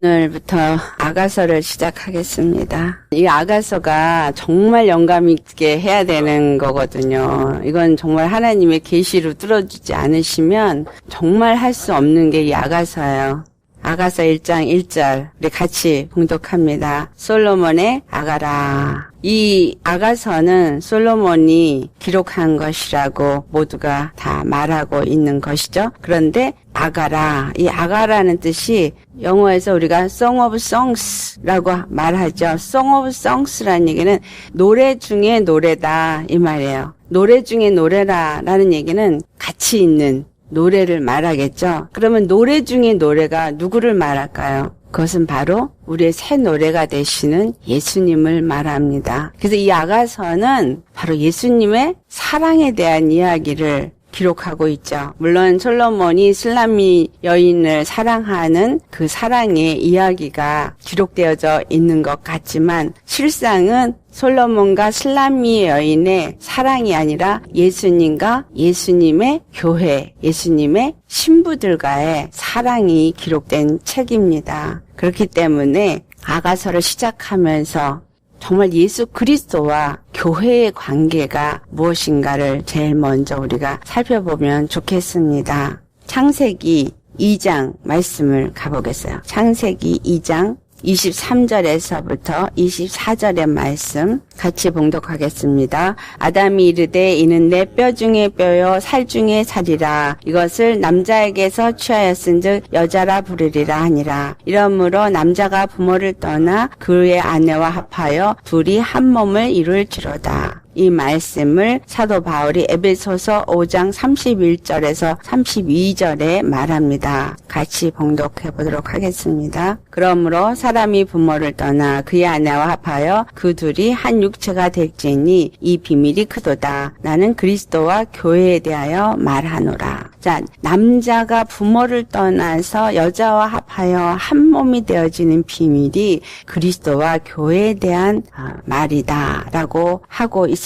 오늘부터 아가서를 시작하겠습니다. 이 아가서가 정말 영감 있게 해야 되는 거거든요. 이건 정말 하나님의 계시로 뚫어주지 않으시면 정말 할 수 없는 게 이 아가서예요. 아가서 1장 1절 우리 같이 봉독합니다. 솔로몬의 아가라. 이 아가서는 솔로몬이 기록한 것이라고 모두가 다 말하고 있는 것이죠. 그런데 아가라, 이 아가라는 뜻이 영어에서 우리가 Song of Songs라고 말하죠. Song of Songs라는 얘기는 노래 중에 노래다 이 말이에요. 노래 중에 노래라라는 얘기는 가치 있는 노래를 말하겠죠. 그러면 노래 중에 노래가 누구를 말할까요? 그것은 바로 우리의 새 노래가 되시는 예수님을 말합니다. 그래서 이 아가서는 바로 예수님의 사랑에 대한 이야기를 기록하고 있죠. 물론 솔로몬이 슬라미 여인을 사랑하는 그 사랑의 이야기가 기록되어져 있는 것 같지만 실상은 솔로몬과 슬라미 여인의 사랑이 아니라 예수님과 예수님의 교회, 예수님의 신부들과의 사랑이 기록된 책입니다. 그렇기 때문에 아가서를 시작하면서 정말 예수 그리스도와 교회의 관계가 무엇인가를 제일 먼저 우리가 살펴보면 좋겠습니다. 창세기 2장 말씀을 가보겠어요. 창세기 2장 23절에서부터 24절의 말씀 같이 봉독하겠습니다. 아담이 이르되 이는 내 뼈 중에 뼈요 살 중에 살이라. 이것을 남자에게서 취하였은즉 여자라 부르리라 하니라. 이러므로 남자가 부모를 떠나 그의 아내와 합하여 둘이 한 몸을 이룰지로다. 이 말씀을 사도 바울이 에베소서 5장 31절에서 32절에 말합니다. 같이 봉독해 보도록 하겠습니다. 그러므로 사람이 부모를 떠나 그의 아내와 합하여 그 둘이 한 육체가 될지니 이 비밀이 크도다. 나는 그리스도와 교회에 대하여 말하노라. 자, 남자가 부모를 떠나서 여자와 합하여 한 몸이 되어지는 비밀이 그리스도와 교회에 대한 말이다라고 하고 있습니다.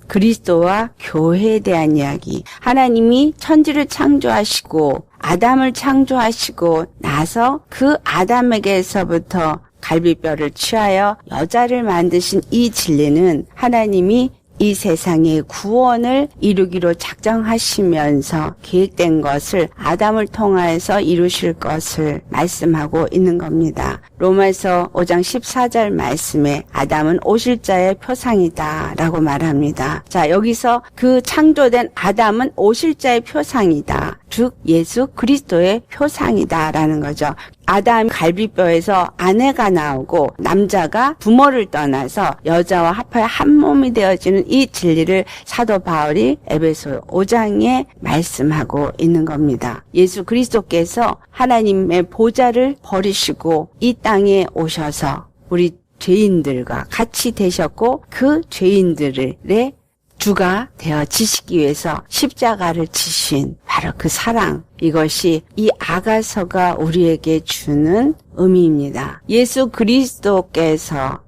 그리스도와 교회에 대한 이야기. 하나님이 천지를 창조하시고 아담을 창조하시고 나서 그 아담에게서부터 갈비뼈를 취하여 여자를 만드신 이 진리는 하나님이 이 세상의 구원을 이루기로 작정하시면서 계획된 것을 아담을 통하여서 이루실 것을 말씀하고 있는 겁니다. 로마서 5장 14절 말씀에 아담은 오실자의 표상이다 라고 말합니다. 자, 여기서 그 창조된 아담은 오실자의 표상이다. 즉 예수 그리스도의 표상이다 라는 거죠. 아담 갈비뼈에서 아내가 나오고 남자가 부모를 떠나서 여자와 합하여 한 몸이 되어지는 이 진리를 사도 바울이 에베소 5장에 말씀하고 있는 겁니다. 예수 그리스도께서 하나님의 보좌를 버리시고 이 땅에 오셔서 우리 죄인들과 같이 되셨고 그 죄인들의 주가 되어지시기 위해서 십자가를 지신 바로 그 사랑, 이것이 이 아가서가 우리에게 주는 의미입니다. 예수 그리스도께서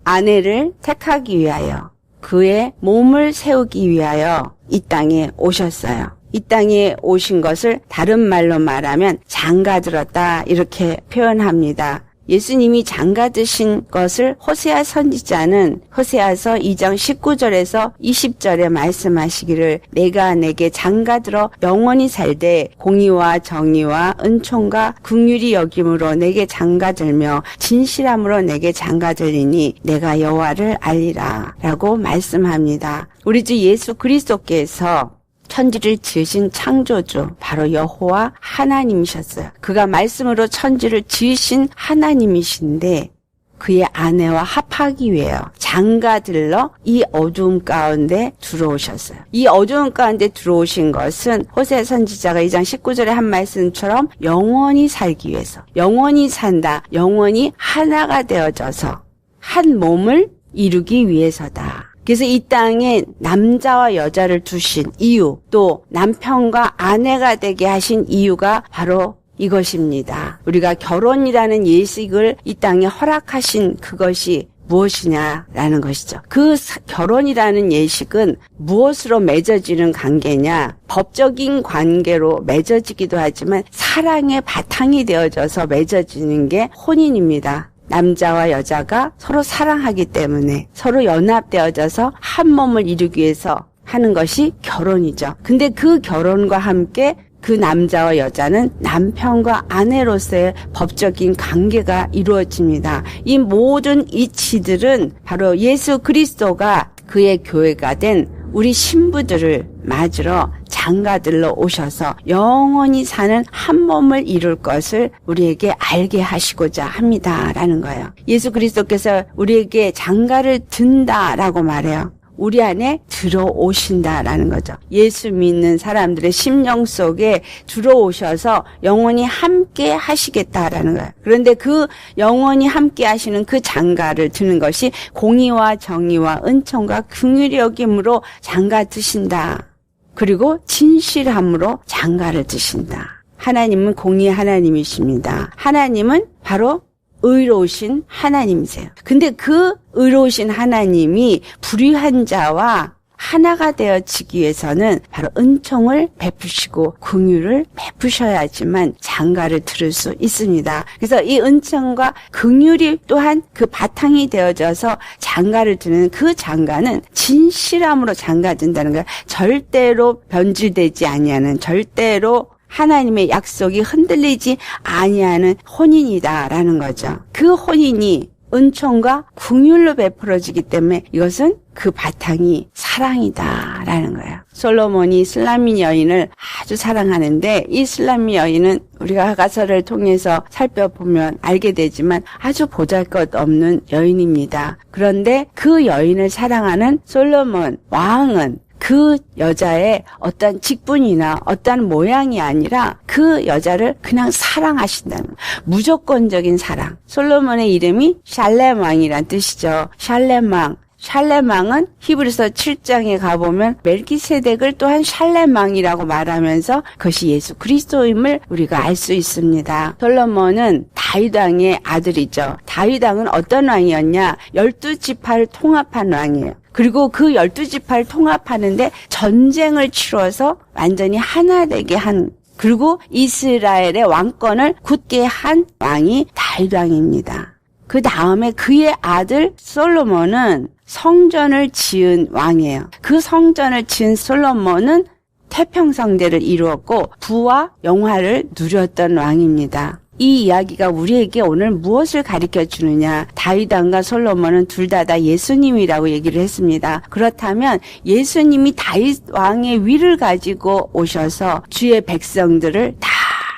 아내를 택하기 위하여 그의 몸을 세우기 위하여 이 땅에 오셨어요. 이 땅에 오신 것을 다른 말로 말하면 장가들었다 이렇게 표현합니다. 예수님이 장가드신 것을 호세아 선지자는 호세아서 2장 19절에서 20절에 말씀하시기를 내가 내게 장가들어 영원히 살되 공의와 정의와 은총과 긍휼이 여김으로 내게 장가들며 진실함으로 내게 장가들리니 내가 여호와를 알리라 라고 말씀합니다. 우리 주 예수 그리스도께서 천지를 지으신 창조주 바로 여호와 하나님이셨어요. 그가 말씀으로 천지를 지으신 하나님이신데 그의 아내와 합하기 위해요. 장가들러 이 어두움 가운데 들어오셨어요. 이 어두움 가운데 들어오신 것은 호세아 선지자가 2장 19절에 한 말씀처럼 영원히 살기 위해서 영원히 산다. 영원히 하나가 되어져서 한 몸을 이루기 위해서다. 그래서 이 땅에 남자와 여자를 두신 이유, 또 남편과 아내가 되게 하신 이유가 바로 이것입니다. 우리가 결혼이라는 예식을 이 땅에 허락하신 그것이 무엇이냐라는 것이죠. 그 결혼이라는 예식은 무엇으로 맺어지는 관계냐? 법적인 관계로 맺어지기도 하지만 사랑의 바탕이 되어져서 맺어지는 게 혼인입니다. 남자와 여자가 서로 사랑하기 때문에 서로 연합되어져서 한 몸을 이루기 위해서 하는 것이 결혼이죠. 근데 그 결혼과 함께 그 남자와 여자는 남편과 아내로서의 법적인 관계가 이루어집니다. 이 모든 이치들은 바로 예수 그리스도가 그의 교회가 된 우리 신부들을 맞으러 장가들로 오셔서 영원히 사는 한 몸을 이룰 것을 우리에게 알게 하시고자 합니다라는 거예요. 예수 그리스도께서 우리에게 장가를 든다라고 말해요. 우리 안에 들어오신다라는 거죠. 예수 믿는 사람들의 심령 속에 들어오셔서 영원히 함께 하시겠다라는 거예요. 그런데 그 영원히 함께 하시는 그 장가를 드는 것이 공의와 정의와 은총과 긍휼의 여김으로 장가 드신다. 그리고 진실함으로 장가를 드신다. 하나님은 공의의 하나님이십니다. 하나님은 바로 의로우신 하나님이세요. 근데 그 의로우신 하나님이 불의한 자와 하나가 되어지기 위해서는 바로 은총을 베푸시고 긍휼을 베푸셔야지만 장가를 들을 수 있습니다. 그래서 이 은총과 긍휼이 또한 그 바탕이 되어져서 장가를 드는 그 장가는 진실함으로 장가든다는 거예요. 절대로 변질되지 아니하는, 절대로 하나님의 약속이 흔들리지 아니하는 혼인이다라는 거죠. 그 혼인이 은총과 긍휼로 베풀어지기 때문에 이것은 그 바탕이 사랑이다라는 거예요. 솔로몬이 슬라미 여인을 아주 사랑하는데 이 슬라미 여인은 우리가 가서를 통해서 살펴보면 알게 되지만 아주 보잘것없는 여인입니다. 그런데 그 여인을 사랑하는 솔로몬 왕은 그 여자의 어떤 직분이나 어떤 모양이 아니라 그 여자를 그냥 사랑하신다는 거예요. 무조건적인 사랑. 솔로몬의 이름이 샬렘 왕이란 뜻이죠. 샬렘 왕. 샬렘 왕은 히브리서 7장에 가보면 멜기세덱을 또한 샬렘 왕이라고 말하면서 그것이 예수 그리스도임을 우리가 알 수 있습니다. 솔로몬은 다윗 왕의 아들이죠. 다윗 왕은 어떤 왕이었냐? 12지파를 통합한 왕이에요. 그리고 그 12지파를 통합하는데 전쟁을 치러서 완전히 하나 되게 한, 그리고 이스라엘의 왕권을 굳게 한 왕이 다윗 왕입니다. 그 다음에 그의 아들 솔로몬은 성전을 지은 왕이에요. 그 성전을 지은 솔로몬은 태평성대를 이루었고 부와 영화를 누렸던 왕입니다. 이 이야기가 우리에게 오늘 무엇을 가르쳐 주느냐? 다윗 왕과 솔로몬은 둘 다 예수님이라고 얘기를 했습니다. 그렇다면 예수님이 다윗 왕의 위를 가지고 오셔서 주의 백성들을 다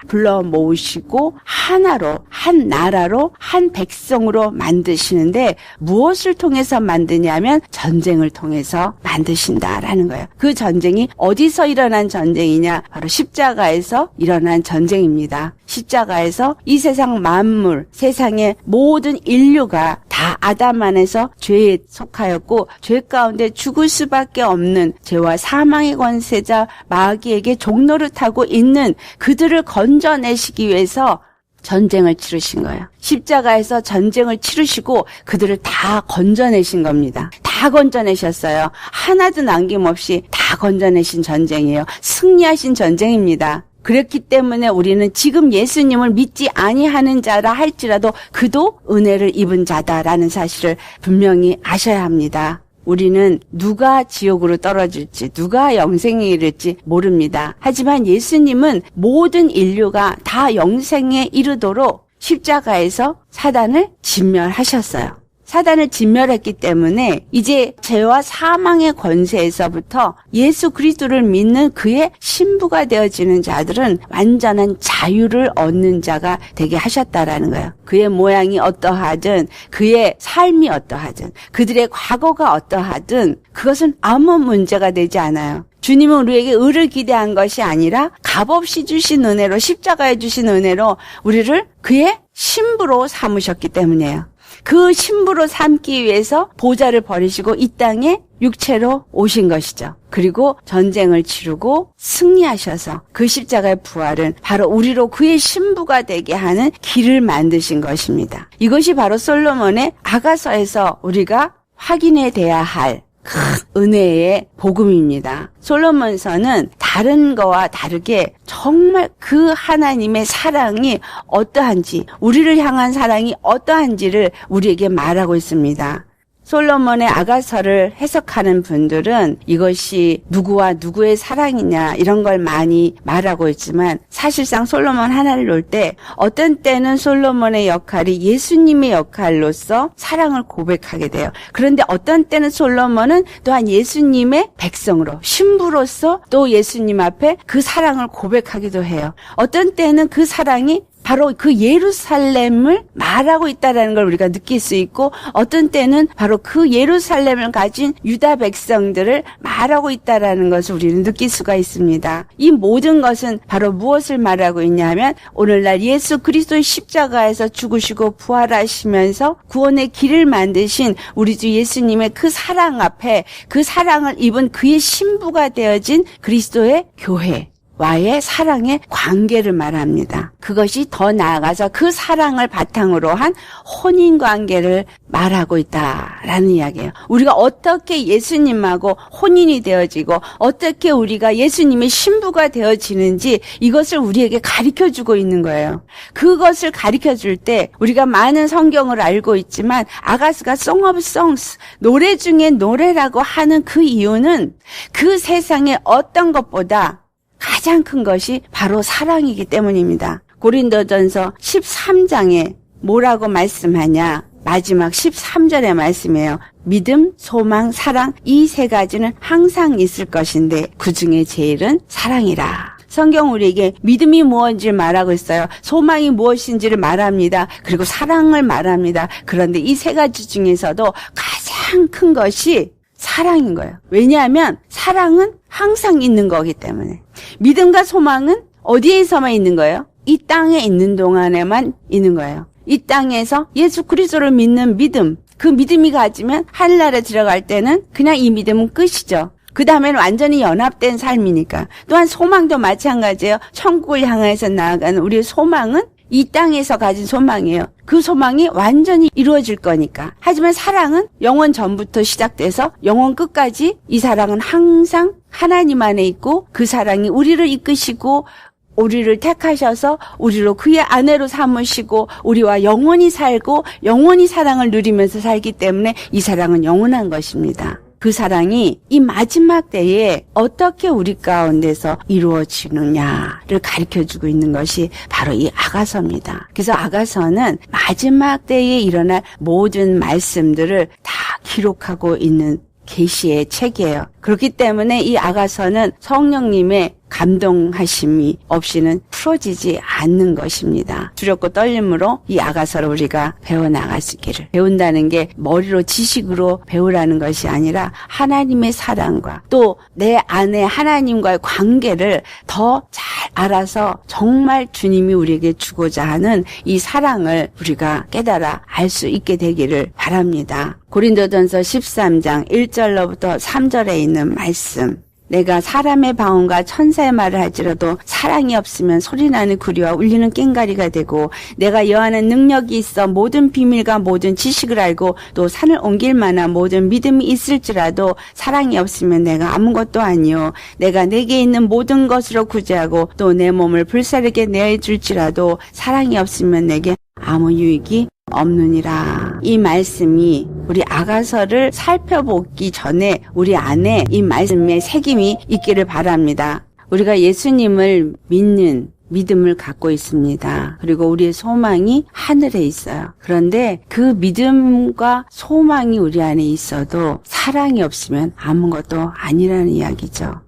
불러 모으시고 하나로, 한 나라로, 한 백성으로 만드시는데 무엇을 통해서 만드냐면 전쟁을 통해서 만드신다라는 거예요. 그 전쟁이 어디서 일어난 전쟁이냐? 바로 십자가에서 일어난 전쟁입니다. 십자가에서 이 세상 만물, 세상의 모든 인류가 다 아담 안에서 죄에 속하였고 죄 가운데 죽을 수밖에 없는 죄와 사망의 권세자 마귀에게 종노릇하고 있는 그들을 건져내시기 위해서 전쟁을 치르신 거예요. 십자가에서 전쟁을 치르시고 그들을 다 건져내신 겁니다. 다 건져내셨어요. 하나도 남김없이 다 건져내신 전쟁이에요. 승리하신 전쟁입니다. 그렇기 때문에 우리는 지금 예수님을 믿지 아니하는 자라 할지라도 그도 은혜를 입은 자다라는 사실을 분명히 아셔야 합니다. 우리는 누가 지옥으로 떨어질지 누가 영생에 이를지 모릅니다. 하지만 예수님은 모든 인류가 다 영생에 이르도록 십자가에서 사단을 진멸하셨어요. 사단을 진멸했기 때문에 이제 죄와 사망의 권세에서부터 예수 그리스도를 믿는 그의 신부가 되어지는 자들은 완전한 자유를 얻는 자가 되게 하셨다라는 거예요. 그의 모양이 어떠하든 그의 삶이 어떠하든 그들의 과거가 어떠하든 그것은 아무 문제가 되지 않아요. 주님은 우리에게 의를 기대한 것이 아니라 값없이 주신 은혜로, 십자가에 주신 은혜로 우리를 그의 신부로 삼으셨기 때문이에요. 그 신부로 삼기 위해서 보좌를 버리시고 이 땅에 육체로 오신 것이죠. 그리고 전쟁을 치르고 승리하셔서 그 십자가의 부활은 바로 우리로 그의 신부가 되게 하는 길을 만드신 것입니다. 이것이 바로 솔로몬의 아가서에서 우리가 확인해 돼야 할 큰 은혜의 복음입니다. 솔로몬서는 다른 거와 다르게 정말 그 하나님의 사랑이 어떠한지, 우리를 향한 사랑이 어떠한지를 우리에게 말하고 있습니다. 솔로몬의 아가서를 해석하는 분들은 이것이 누구와 누구의 사랑이냐 이런 걸 많이 말하고 있지만 사실상 솔로몬 하나를 놓을 때 어떤 때는 솔로몬의 역할이 예수님의 역할로서 사랑을 고백하게 돼요. 그런데 어떤 때는 솔로몬은 또한 예수님의 백성으로 신부로서 또 예수님 앞에 그 사랑을 고백하기도 해요. 어떤 때는 그 사랑이 바로 그 예루살렘을 말하고 있다는 걸 우리가 느낄 수 있고 어떤 때는 바로 그 예루살렘을 가진 유다 백성들을 말하고 있다는 것을 우리는 느낄 수가 있습니다. 이 모든 것은 바로 무엇을 말하고 있냐면 오늘날 예수 그리스도의 십자가에서 죽으시고 부활하시면서 구원의 길을 만드신 우리 주 예수님의 그 사랑 앞에 그 사랑을 입은 그의 신부가 되어진 그리스도의 교회 와의 사랑의 관계를 말합니다. 그것이 더 나아가서 그 사랑을 바탕으로 한 혼인 관계를 말하고 있다라는 이야기예요. 우리가 어떻게 예수님하고 혼인이 되어지고 어떻게 우리가 예수님의 신부가 되어지는지 이것을 우리에게 가르쳐주고 있는 거예요. 그것을 가르쳐줄 때 우리가 많은 성경을 알고 있지만 아가스가 Song of Songs, 노래 중에 노래라고 하는 그 이유는 그 세상의 어떤 것보다 가장 큰 것이 바로 사랑이기 때문입니다. 고린도전서 13장에 뭐라고 말씀하냐? 마지막 13절의 말씀이에요. 믿음, 소망, 사랑 이 세 가지는 항상 있을 것인데 그중에 제일은 사랑이라. 성경 우리에게 믿음이 무엇인지를 말하고 있어요. 소망이 무엇인지를 말합니다. 그리고 사랑을 말합니다. 그런데 이 세 가지 중에서도 가장 큰 것이 사랑인 거예요. 왜냐하면 사랑은 항상 있는 거기 때문에. 믿음과 소망은 어디에서만 있는 거예요? 이 땅에 있는 동안에만 있는 거예요. 이 땅에서 예수 그리스도를 믿는 믿음, 그 믿음이 가지면 하늘나라에 들어갈 때는 그냥 이 믿음은 끝이죠. 그 다음에는 완전히 연합된 삶이니까. 또한 소망도 마찬가지예요. 천국을 향해서 나아가는 우리의 소망은 이 땅에서 가진 소망이에요. 그 소망이 완전히 이루어질 거니까. 하지만 사랑은 영원 전부터 시작돼서 영원 끝까지 이 사랑은 항상 하나님 안에 있고 그 사랑이 우리를 이끄시고 우리를 택하셔서 우리로 그의 아내로 삼으시고 우리와 영원히 살고 영원히 사랑을 누리면서 살기 때문에 이 사랑은 영원한 것입니다. 그 사랑이 이 마지막 때에 어떻게 우리 가운데서 이루어지느냐를 가르쳐주고 있는 것이 바로 이 아가서입니다. 그래서 아가서는 마지막 때에 일어날 모든 말씀들을 다 기록하고 있는 계시의 책이에요. 그렇기 때문에 이 아가서는 성령님의 감동하심이 없이는 풀어지지 않는 것입니다. 두렵고 떨림으로 이 아가서를 우리가 배워나갈 수 있기를. 배운다는 게 머리로 지식으로 배우라는 것이 아니라 하나님의 사랑과 또 내 안에 하나님과의 관계를 더 잘 알아서 정말 주님이 우리에게 주고자 하는 이 사랑을 우리가 깨달아 알 수 있게 되기를 바랍니다. 고린도전서 13장 1절로부터 3절에 있는 말씀. 내가 사람의 방언과 천사의 말을 할지라도 사랑이 없으면 소리나는 구리와 울리는 꽹과리가 되고 내가 여하는 능력이 있어 모든 비밀과 모든 지식을 알고 또 산을 옮길 만한 모든 믿음이 있을지라도 사랑이 없으면 내가 아무것도 아니요 내가 내게 있는 모든 것으로 구제하고 또 내 몸을 불사르게 내어줄지라도 사랑이 없으면 내게 아무 유익이 없느니라. 이 말씀이 우리 아가서를 살펴보기 전에 우리 안에 이 말씀의 새김이 있기를 바랍니다. 우리가 예수님을 믿는 믿음을 갖고 있습니다. 그리고 우리의 소망이 하늘에 있어요. 그런데 그 믿음과 소망이 우리 안에 있어도 사랑이 없으면 아무것도 아니라는 이야기죠.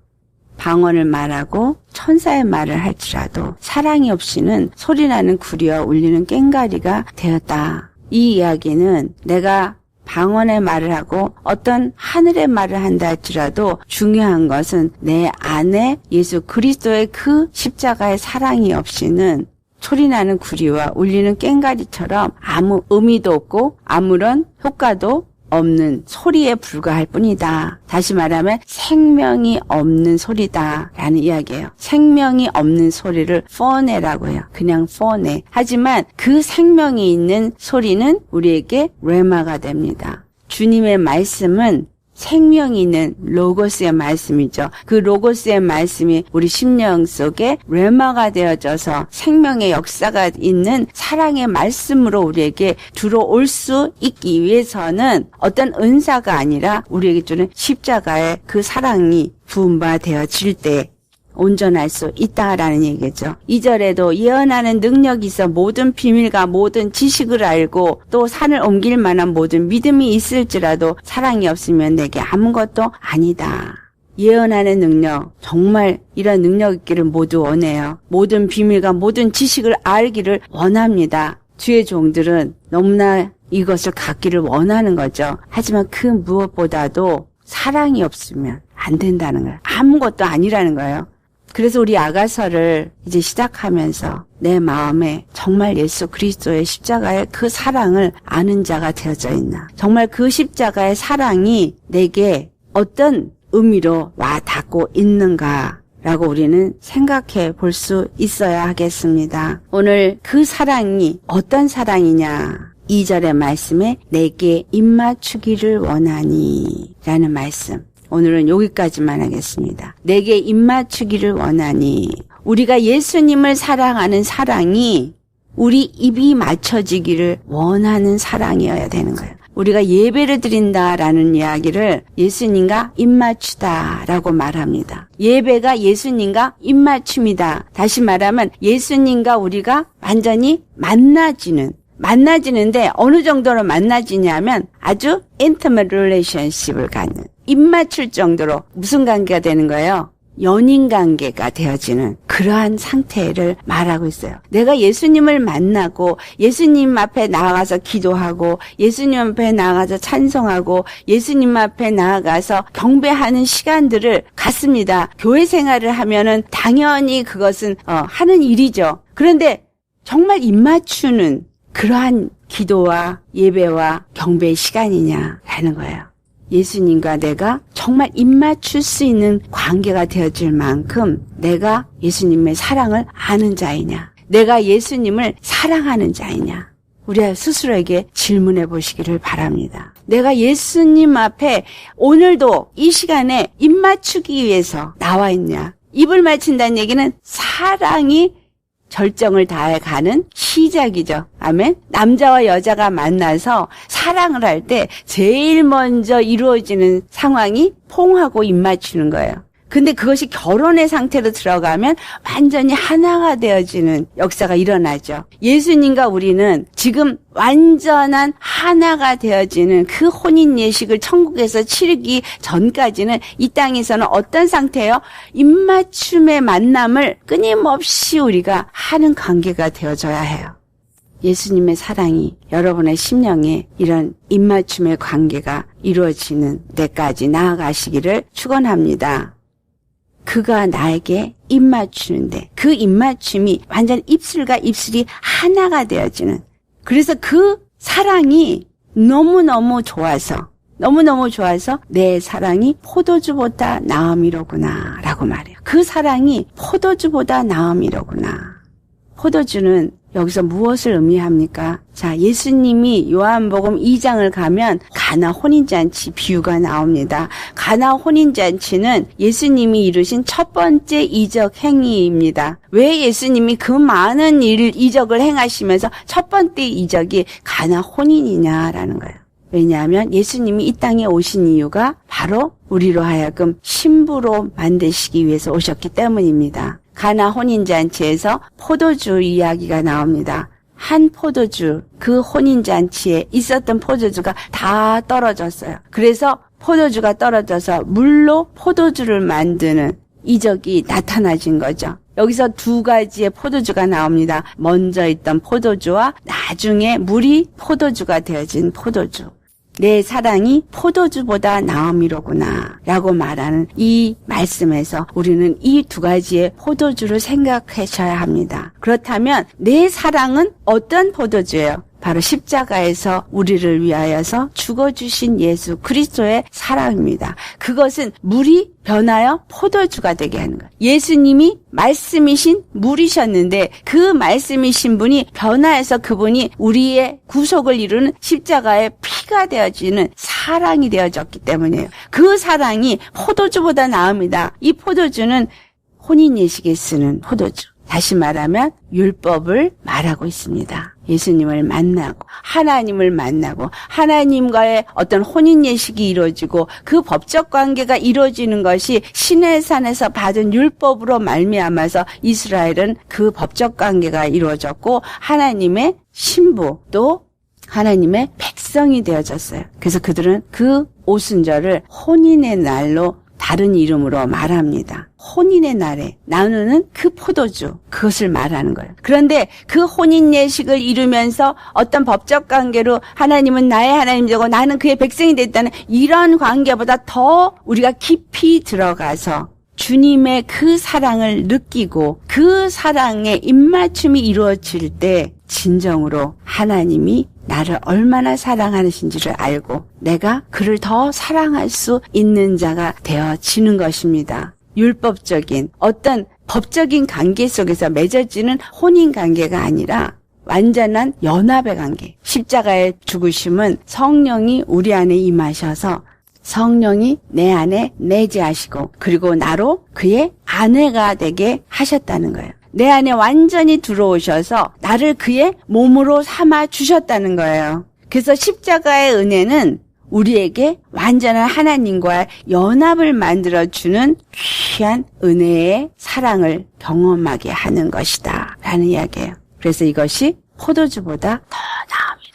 방언을 말하고 천사의 말을 할지라도 사랑이 없이는 소리나는 구리와 울리는 꽹과리가 되었다. 이 이야기는 내가 방언의 말을 하고 어떤 하늘의 말을 한다 할지라도 중요한 것은 내 안에 예수 그리스도의 그 십자가의 사랑이 없이는 소리나는 구리와 울리는 꽹과리처럼 아무 의미도 없고 아무런 효과도 없는 소리에 불과할 뿐이다. 다시 말하면 생명이 없는 소리다라는 이야기예요. 생명이 없는 소리를 포네라고 해요. 그냥 포네. 하지만 그 생명이 있는 소리는 우리에게 레마가 됩니다. 주님의 말씀은 생명이 있는 로고스의 말씀이죠. 그 로고스의 말씀이 우리 심령 속에 레마가 되어져서 생명의 역사가 있는 사랑의 말씀으로 우리에게 들어올 수 있기 위해서는 어떤 은사가 아니라 우리에게 주는 십자가의 그 사랑이 부음바 되어질 때 온전할 수 있다라는 얘기죠. 2절에도 예언하는 능력이 있어 모든 비밀과 모든 지식을 알고 또 산을 옮길 만한 모든 믿음이 있을지라도 사랑이 없으면 내게 아무것도 아니다. 예언하는 능력, 정말 이런 능력 있기를 모두 원해요. 모든 비밀과 모든 지식을 알기를 원합니다. 주의 종들은 너무나 이것을 갖기를 원하는 거죠. 하지만 그 무엇보다도 사랑이 없으면 안 된다는 거예요. 아무것도 아니라는 거예요. 그래서 우리 아가서를 이제 시작하면서 내 마음에 정말 예수 그리스도의 십자가의 그 사랑을 아는 자가 되어져 있나. 정말 그 십자가의 사랑이 내게 어떤 의미로 와 닿고 있는가라고 우리는 생각해 볼 수 있어야 하겠습니다. 오늘 그 사랑이 어떤 사랑이냐. 2절의 말씀에 내게 입맞추기를 원하니 라는 말씀. 오늘은 여기까지만 하겠습니다. 내게 입맞추기를 원하니. 우리가 예수님을 사랑하는 사랑이 우리 입이 맞춰지기를 원하는 사랑이어야 되는 거예요. 우리가 예배를 드린다라는 이야기를 예수님과 입맞추다라고 말합니다. 예배가 예수님과 입맞춤이다. 다시 말하면 예수님과 우리가 완전히 만나지는데 어느 정도로 만나지냐면 아주 intimate relationship을 갖는, 입 맞출 정도로 무슨 관계가 되는 거예요? 연인 관계가 되어지는 그러한 상태를 말하고 있어요. 내가 예수님을 만나고 예수님 앞에 나아가서 기도하고 예수님 앞에 나아가서 찬송하고 예수님 앞에 나아가서 경배하는 시간들을 갖습니다. 교회 생활을 하면은 당연히 그것은 하는 일이죠. 그런데 정말 입 맞추는 그러한 기도와 예배와 경배의 시간이냐라는 거예요. 예수님과 내가 정말 입맞출 수 있는 관계가 되어질 만큼 내가 예수님의 사랑을 아는 자이냐, 내가 예수님을 사랑하는 자이냐, 우리 스스로에게 질문해 보시기를 바랍니다. 내가 예수님 앞에 오늘도 이 시간에 입맞추기 위해서 나와 있냐. 입을 맞춘다는 얘기는 사랑이 절정을 다해 가는 시작이죠. 아멘. 남자와 여자가 만나서 사랑을 할 때 제일 먼저 이루어지는 상황이 포옹하고 입 맞추는 거예요. 근데 그것이 결혼의 상태로 들어가면 완전히 하나가 되어지는 역사가 일어나죠. 예수님과 우리는 지금 완전한 하나가 되어지는 그 혼인 예식을 천국에서 치르기 전까지는 이 땅에서는 어떤 상태예요? 입맞춤의 만남을 끊임없이 우리가 하는 관계가 되어져야 해요. 예수님의 사랑이 여러분의 심령에 이런 입맞춤의 관계가 이루어지는 데까지 나아가시기를 축원합니다. 그가 나에게 입맞추는데 그 입맞춤이 완전 입술과 입술이 하나가 되어지는, 그래서 그 사랑이 너무너무 좋아서 내 사랑이 포도주보다 나음이로구나 라고 말해요. 그 사랑이 포도주보다 나음이로구나. 포도주는 여기서 무엇을 의미합니까? 자, 예수님이 요한복음 2장을 가면 가나 혼인잔치 비유가 나옵니다. 가나 혼인잔치는 예수님이 이루신 첫 번째 이적 행위입니다. 왜 예수님이 그 많은 이적을 행하시면서 첫 번째 이적이 가나 혼인이냐라는 거예요. 왜냐하면 예수님이 이 땅에 오신 이유가 바로 우리로 하여금 신부로 만드시기 위해서 오셨기 때문입니다. 가나 혼인잔치에서 포도주 이야기가 나옵니다. 한 포도주, 그 혼인잔치에 있었던 포도주가 다 떨어졌어요. 그래서 포도주가 떨어져서 물로 포도주를 만드는 이적이 나타나진 거죠. 여기서 두 가지의 포도주가 나옵니다. 먼저 있던 포도주와 나중에 물이 포도주가 되어진 포도주. 내 사랑이 포도주보다 나음이로구나 라고 말하는 이 말씀에서 우리는 이 두 가지의 포도주를 생각하셔야 합니다. 그렇다면 내 사랑은 어떤 포도주예요? 바로 십자가에서 우리를 위하여서 죽어주신 예수 그리스도의 사랑입니다. 그것은 물이 변하여 포도주가 되게 하는 거예요. 예수님이 말씀이신 물이셨는데 그 말씀이신 분이 변화해서 그분이 우리의 구속을 이루는 십자가의 피가 되어지는 사랑이 되어졌기 때문이에요. 그 사랑이 포도주보다 나읍니다. 이 포도주는 혼인예식에 쓰는 포도주. 다시 말하면 율법을 말하고 있습니다. 예수님을 만나고 하나님을 만나고 하나님과의 어떤 혼인예식이 이루어지고 그 법적 관계가 이루어지는 것이 시내산에서 받은 율법으로 말미암아서 이스라엘은 그 법적 관계가 이루어졌고 하나님의 신부 또 하나님의 백성이 되어졌어요. 그래서 그들은 그 오순절을 혼인의 날로 다른 이름으로 말합니다. 혼인의 날에 나누는 그 포도주, 그것을 말하는 거예요. 그런데 그 혼인 예식을 이루면서 어떤 법적 관계로 하나님은 나의 하나님이고 나는 그의 백성이 됐다는 이런 관계보다 더 우리가 깊이 들어가서 주님의 그 사랑을 느끼고 그 사랑의 입맞춤이 이루어질 때 진정으로 하나님이 나를 얼마나 사랑하시는지를 알고 내가 그를 더 사랑할 수 있는 자가 되어지는 것입니다. 율법적인 어떤 법적인 관계 속에서 맺어지는 혼인 관계가 아니라 완전한 연합의 관계. 십자가의 죽으심은 성령이 우리 안에 임하셔서 성령이 내 안에 내재하시고 그리고 나로 그의 아내가 되게 하셨다는 거예요. 내 안에 완전히 들어오셔서 나를 그의 몸으로 삼아 주셨다는 거예요. 그래서 십자가의 은혜는 우리에게 완전한 하나님과의 연합을 만들어주는 귀한 은혜의 사랑을 경험하게 하는 것이다 라는 이야기예요. 그래서 이것이 포도주보다 더 나옵니다.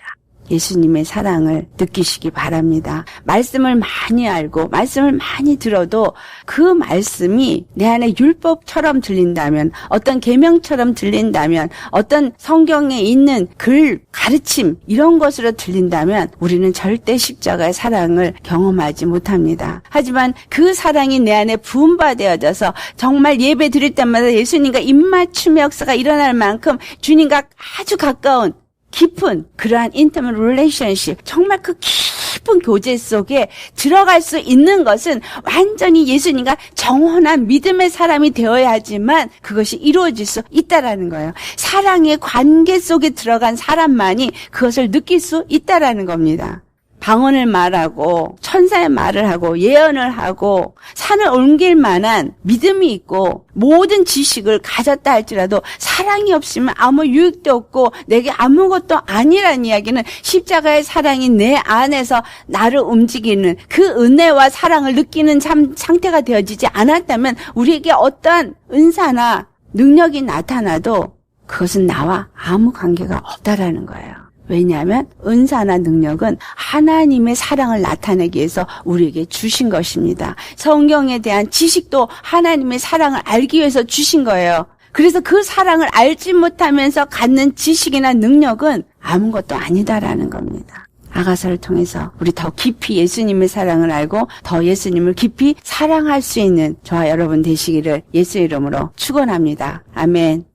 예수님의 사랑을 느끼시기 바랍니다. 말씀을 많이 알고 말씀을 많이 들어도 그 말씀이 내 안에 율법처럼 들린다면 어떤 계명처럼 들린다면 어떤 성경에 있는 글 가르침 이런 것으로 들린다면 우리는 절대 십자가의 사랑을 경험하지 못합니다. 하지만 그 사랑이 내 안에 부음받아져서 정말 예배 드릴 때마다 예수님과 입맞춤의 역사가 일어날 만큼 주님과 아주 가까운 깊은 그러한 인터널 릴레이션십 정말 그 깊은 교제 속에 들어갈 수 있는 것은 완전히 예수님과 정혼한 믿음의 사람이 되어야지만 그것이 이루어질 수 있다라는 거예요. 사랑의 관계 속에 들어간 사람만이 그것을 느낄 수 있다라는 겁니다. 방언을 말하고 천사의 말을 하고 예언을 하고 산을 옮길 만한 믿음이 있고 모든 지식을 가졌다 할지라도 사랑이 없으면 아무 유익도 없고 내게 아무것도 아니라는 이야기는 십자가의 사랑이 내 안에서 나를 움직이는 그 은혜와 사랑을 느끼는 상태가 되어지지 않았다면 우리에게 어떠한 은사나 능력이 나타나도 그것은 나와 아무 관계가 없다라는 거예요. 왜냐하면 은사나 능력은 하나님의 사랑을 나타내기 위해서 우리에게 주신 것입니다. 성경에 대한 지식도 하나님의 사랑을 알기 위해서 주신 거예요. 그래서 그 사랑을 알지 못하면서 갖는 지식이나 능력은 아무것도 아니다라는 겁니다. 아가서를 통해서 우리 더 깊이 예수님의 사랑을 알고 더 예수님을 깊이 사랑할 수 있는 저와 여러분 되시기를 예수 이름으로 축원합니다. 아멘.